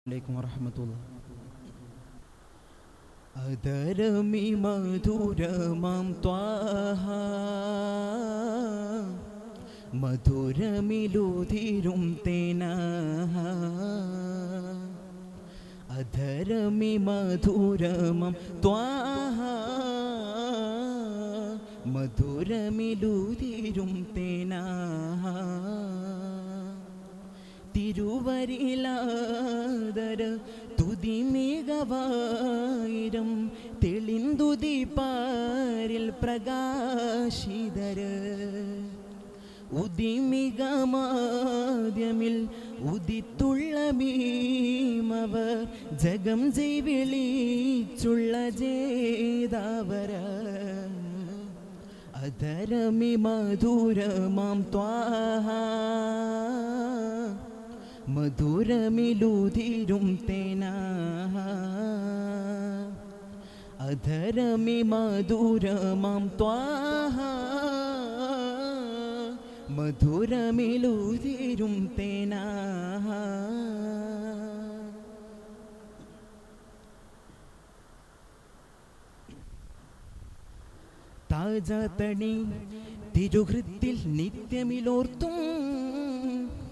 അലൈക്കും വറഹ്മത്തുള്ളാഹി. അദരമി മധുരമാം ത്വാഹ മധുരമിലുതിരും തേനാ. അധരമി മധുരമാം ത്വാഹ മധുരമിലുതിരും തേനാ. തിരുവരിലാദര തുതിമികവായിരം തെളിന്തുതി പാരിൽ പ്രകാശിതര ഉദിമികമാദ്യമിൽ ഉദിത്തുള്ള മീമവർ ജഗം ജൈവിളിച്ചുള്ള ജേതാവര. അധരമി മധുരമാം ത്വാഹ മധുരമിലുതിരും തേനാ. അധരമി മധുരമാം ത്വാഹ മധുരമിലുതിരും തേനാ. താജതണി തിരുഹൃത്തിൽ നിത്യമിലോർത്തും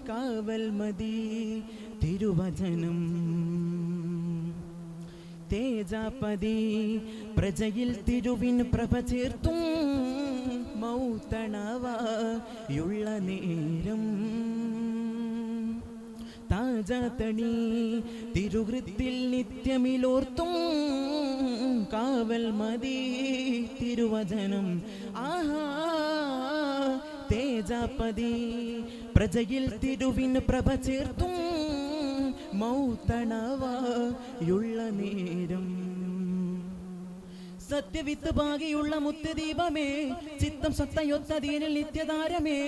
കാവൽ മതി തിരുവചനം. തേജാപതി പ്രജയിൽ തിരുവിൻ പ്രഭ ചേർത്തും മൗത്തണവായുള്ള നേരം. താജതണി തിരുഹൃത്തിൽ നിത്യമിലോർത്തും കാവൽ മതി തിരുവചനം. ആഹാ തേജാപതി പ്രജയിൽ തിരുവിൻ പ്രഭ ചേർത്തും മൗത്തണവായുള്ള നേരം. സത്യവിത്ത് ഭാഗിയുള്ള മുത്തുദീപമേ ചിത്തം സത്തയൊത്ത ദീനിൽ നിത്യതാരമേ.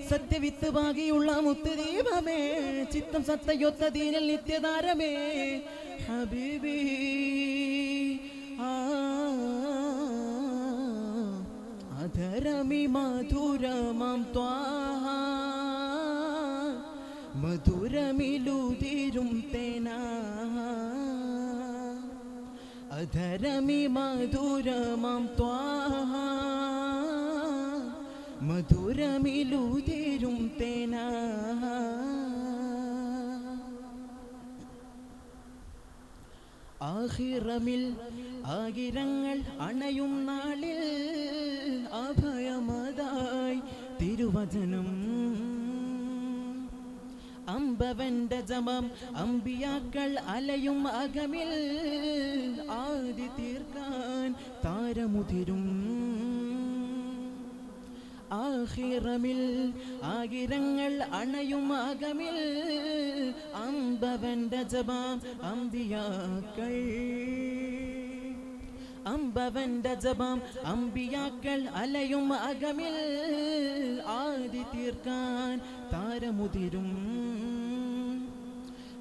സത്യവിത്ത് ഭാഗിയുള്ള മുത്തുദീപമേ ചിത്തം സത്തയൊത്ത ദീനിൽ നിത്യതാരമേ. ഹബീബി അധരമി മധുരമാം ത്വാഹ മധുരമിലുതിരും തേനാ. അധരമി മധുരമാം ത്വാഹ മധുരമിലുതിരും തേനാ. ആഖിറമിൽ ആകിരങ്ങൾ അണയും നാളിൽ അഭയമതായി തിരുവചനം. അമ്പവന്റെ ജമം അമ്പിയാക്കൾ അലയും അകമിൽ ആദി തീർക്കാൻ താരമുതിരും. ആഖിറമിൽ ആകിരങ്ങൾ അണയും അകമിൽ അമ്പവന്റെ ജപം അമ്പിയാക്കൾ. അമ്പവന്റെ ജപം അമ്പിയാക്കൾ അലയും അകമിൽ ആദി തീർക്കാൻ താരമുതിരും.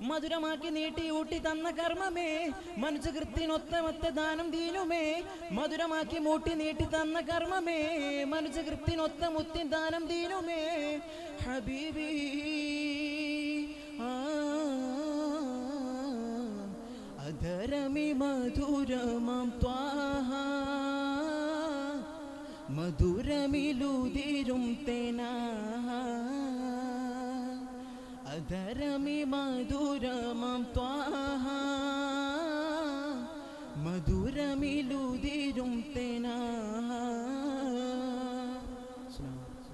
മധുരമാക്കി നീട്ടി ഊട്ടി തന്ന കർമ്മമേ മനുജകൃത്തിനൊത്ത ദാനം ദീനുമേ. മധുരമാക്കി മൂട്ടി നീട്ടി തന്ന കർമ്മമേ മനുജകൃത്തിനൊത്ത മുത്തി ദാനം ദീനുമേ. ഹബീബി അധരമി മധുരമാം ത്വാഹ മധുരമിലുതിരും തേനാ. അധരമി മധുരമാം ത്വാഹ മധുരമിലുതിരും